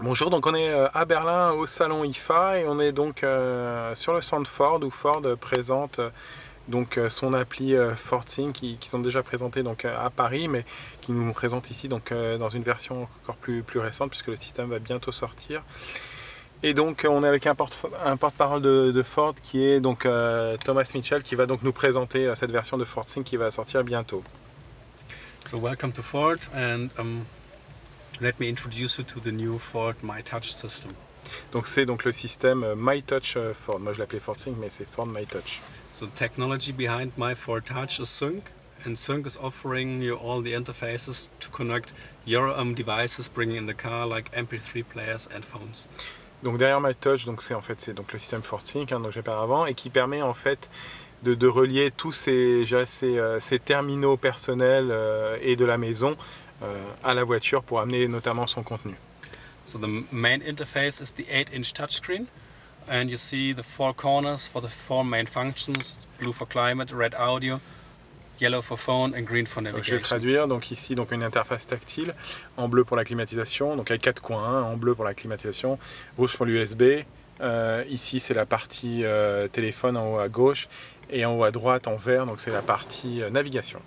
Bonjour, donc on est à Berlin au salon IFA et on est donc sur le stand Ford où Ford présente donc son appli FordSync qui sont déjà présentés donc à Paris mais qui nous présente ici donc dans une version encore plus récente puisque le système va bientôt sortir. Et donc on est avec un porte-parole de Ford qui est donc Thomas Mitchell qui va donc nous présenter cette version de FordSync qui va sortir bientôt. So welcome to Ford, and let me introduce you to the new Ford MyTouch system. Donc c'est donc le système MyTouch Ford. Moi je l'appelais FordSync mais c'est Ford MyTouch. So the technology behind my Ford Touch is Sync, and Sync is offering you all the interfaces to connect your devices bringing in the car like MP3 players and phones. Donc derrière MyTouch, donc c'est donc le système FordSync dont j'ai parlé avant et qui permet en fait de relier tous ces terminaux personnels et de la maison à la voiture pour amener notamment son contenu. So the main interface is the 8-inch touchscreen, and you see the 4 corners for the 4 main functions: blue for climate, red audio, yellow for phone and green for navigation. Donc je vais traduire, donc ici donc une interface tactile, en bleu pour la climatisation, donc avec 4 coins, hein, en bleu pour la climatisation, rouge pour l'USB, ici c'est la partie téléphone en haut à gauche, et en haut à droite en vert, donc c'est la partie navigation.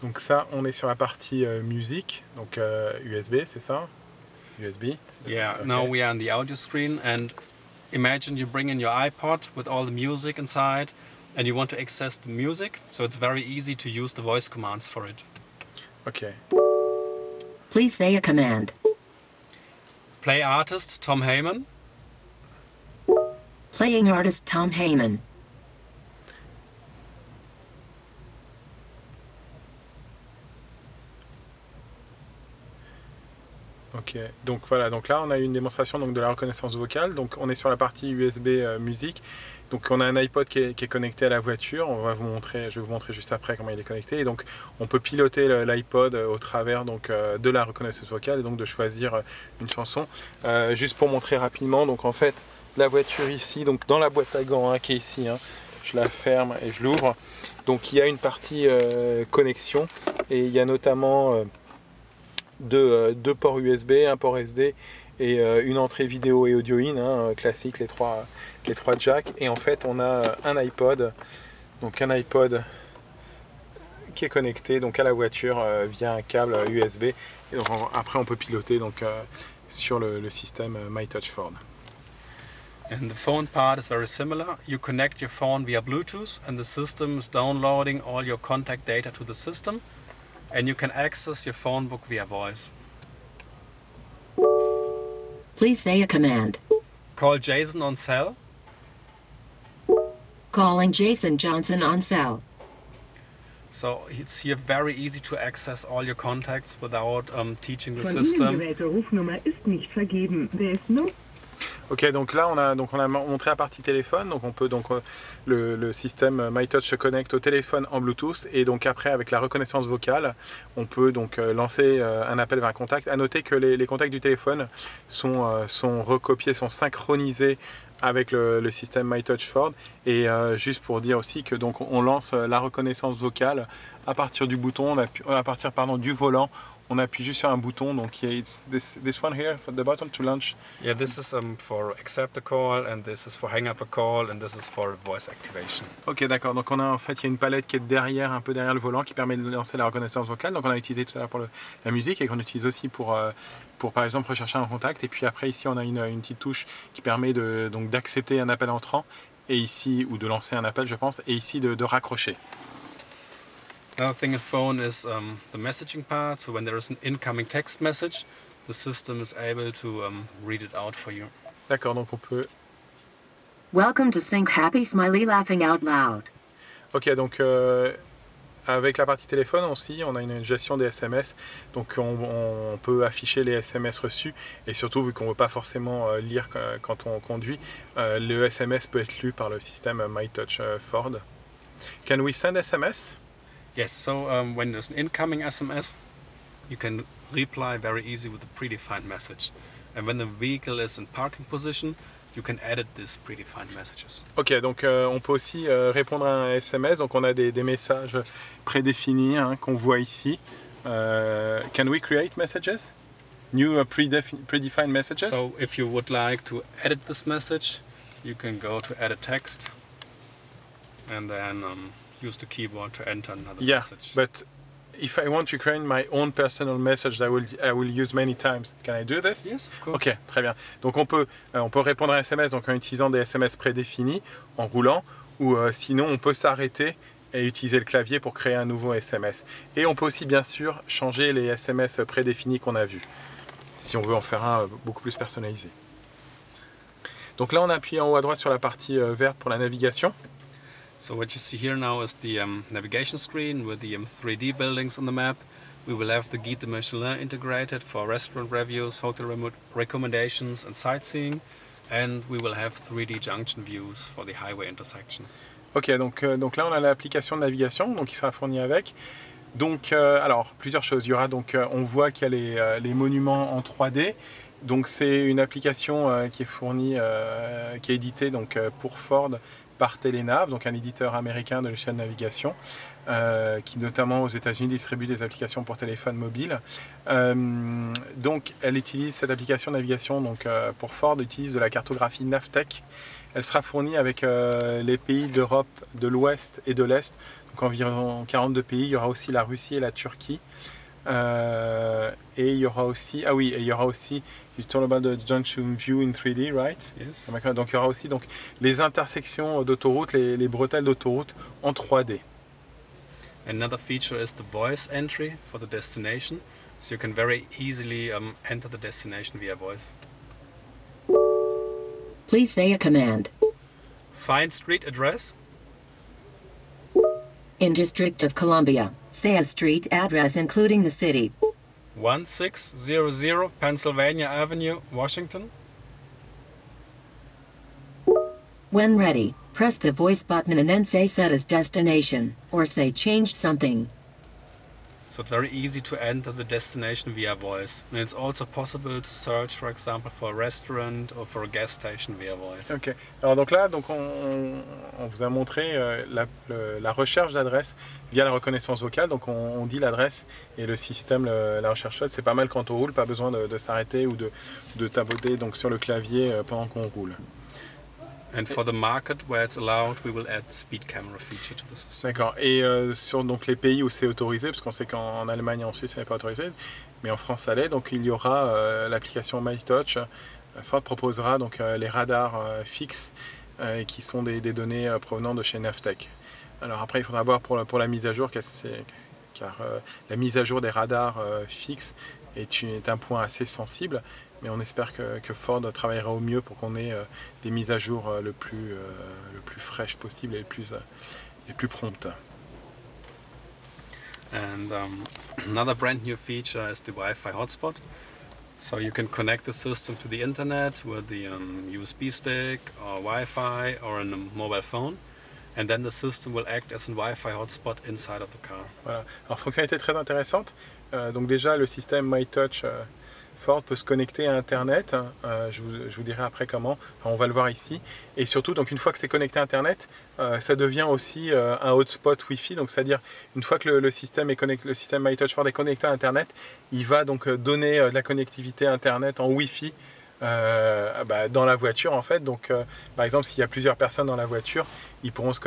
Donc ça, on est sur la partie musique, donc USB, c'est ça? USB. Yeah, Okay. Now we are on the audio screen, and imagine you bring in your iPod with all the music inside, and you want to access the music, so it's very easy to use the voice commands for it. Okay. Please say a command. Play artist Tom Heyman. Playing artist Tom Heyman. Ok, donc voilà, donc là on a une démonstration donc, de la reconnaissance vocale, donc on est sur la partie USB musique, donc on a un iPod qui est connecté à la voiture, je vais vous montrer juste après comment il est connecté, et donc on peut piloter l'iPod au travers donc, de la reconnaissance vocale et donc de choisir une chanson. Juste pour montrer rapidement, donc en fait la voiture ici, donc dans la boîte à gants hein, qui est ici, hein, je la ferme et je l'ouvre, donc il y a une partie connexion et il y a notamment deux ports USB, un port SD et une entrée vidéo et audio in, hein, classique, les trois jacks. Et en fait, on a un iPod, donc un iPod qui est connecté donc à la voiture via un câble USB. Et donc, après, on peut piloter donc sur le système MyTouch Ford. And the phone part is very similar. You connect your phone via Bluetooth, and the system is downloading all your contact data to the system, and you can access your phone book via voice. Please say a command. Call Jason on cell. Calling Jason Johnson on cell. So it's here very easy to access all your contacts without teaching the system. Rufnummer ist nicht vergeben. There is no. Ok, donc là on a montré la partie téléphone, donc on peut donc le système MyTouch se connecte au téléphone en Bluetooth et donc après avec la reconnaissance vocale, on peut donc lancer un appel vers un contact. À noter que les contacts du téléphone sont recopiés, sont synchronisés avec le système MyTouch Ford et juste pour dire aussi que donc on lance la reconnaissance vocale à partir du bouton, à partir du volant. On appuie juste sur un bouton, donc it's this one here, for the button to launch. Yeah, this is for accept a call, and this is for hang up a call, and this is for voice activation. Ok, d'accord. Donc on a en fait, il y a une palette qui est derrière, un peu derrière le volant, qui permet de lancer la reconnaissance vocale. Donc on a utilisé tout à l'heure pour la musique et qu'on utilise aussi pour par exemple rechercher un contact. Et puis après ici, on a une petite touche qui permet donc d'accepter un appel entrant et ici ou de lancer un appel, je pense, et ici de raccrocher. Another thing in phone is the messaging part. So when there is an incoming text message, the system is able to read it out for you. D'accord, donc on peut. Welcome to Sync Happy Smiley Laughing Out Loud. Ok, donc avec la partie téléphone aussi, on a une gestion des SMS, donc on peut afficher les SMS reçus et surtout vu qu'on ne veut pas forcément lire quand on conduit, le SMS peut être lu par le système MyTouch Ford. Can we send SMS? Yes, so when there's an incoming SMS, you can reply very easy with a predefined message. And when the vehicle is in parking position, you can edit these predefined messages. Ok, donc on peut aussi répondre à un SMS, donc on a des messages prédéfinis hein, qu'on voit ici. Can we create messages? new predefined messages? So if you would like to edit this message, you can go to edit text and then use the keyboard to enter another Yeah, message. but if I want to create my own personal message that I will use many times, can I do this? Yes, of course. Ok, très bien. Donc on peut répondre à un SMS donc en utilisant des SMS prédéfinis, en roulant, ou sinon on peut s'arrêter et utiliser le clavier pour créer un nouveau SMS. Et on peut aussi bien sûr changer les SMS prédéfinis qu'on a vus, si on veut en faire un beaucoup plus personnalisé. Donc là on appuie en haut à droite sur la partie verte pour la navigation. So what you see here now is the navigation screen with the 3D buildings on the map. We will have the Guide de Michelin integrated for restaurant reviews, hotel recommendations and sightseeing, and we will have 3D junction views for the highway intersection. Ok, donc là on a l'application de navigation donc qui sera fournie avec. Donc alors plusieurs choses. Il y aura donc on voit qu'il y a les monuments en 3D. Donc c'est une application qui est fournie, qui est éditée donc pour Ford par Telenav, donc un éditeur américain de logiciels de navigation, qui notamment aux États-Unis distribue des applications pour téléphone mobile. Donc elle utilise cette application de navigation donc pour Ford utilise de la cartographie Navtech. Elle sera fournie avec les pays d'Europe de l'Ouest et de l'Est, donc environ 42 pays. Il y aura aussi la Russie et la Turquie. Et il y aura aussi, you talk about the junction view in 3D, right? Yes. Donc il y aura aussi donc, les intersections d'autoroute, les bretelles d'autoroute en 3D. Another feature is the voice entry for the destination, so you can very easily enter the destination via voice. Please say a command. Find street address. In District of Columbia, say a street address including the city. 1600 Pennsylvania Avenue, Washington. When ready, press the voice button and then say set as destination, or say change something. So it's very easy to enter the destination via voice. And it's also possible to search, for example, for a restaurant or for a gas station via voice. Ok. Alors donc là, donc on vous a montré la recherche d'adresse via la reconnaissance vocale. Donc on dit l'adresse et le système la recherche. C'est pas mal quand on roule, pas besoin de s'arrêter ou de tapoter donc sur le clavier pendant qu'on roule. And for the market where it's allowed, we will add speed camera feature to the system. D'accord. Et sur donc, les pays où c'est autorisé, parce qu'on sait qu'en Allemagne et en Suisse, ce n'est pas autorisé, mais en France, ça l'est. Donc il y aura l'application MyTouch. Ford proposera donc les radars fixes qui sont des données provenant de chez Navtech. Alors après, il faudra voir pour la mise à jour, car la mise à jour des radars fixes est un point assez sensible. Mais on espère que Ford travaillera au mieux pour qu'on ait des mises à jour le plus fraîches possible et les plus promptes. And another brand new feature is the Wi-Fi hotspot. So you can connect the system to the internet with the USB stick or Wi-Fi or a mobile phone. And then the system will act as a Wi-Fi hotspot inside of the car. Voilà. Alors fonctionnalité très intéressante. Donc déjà le système MyTouch Ford peut se connecter à Internet, je vous dirai après comment, enfin, on va le voir ici. Et surtout, donc, une fois que c'est connecté à Internet, ça devient aussi un hotspot Wi-Fi, donc c'est-à-dire une fois que le système MyTouch Ford est connecté à Internet, il va donc donner de la connectivité Internet en Wi-Fi dans la voiture en fait. Donc par exemple, s'il y a plusieurs personnes dans la voiture, ils pourront se connecter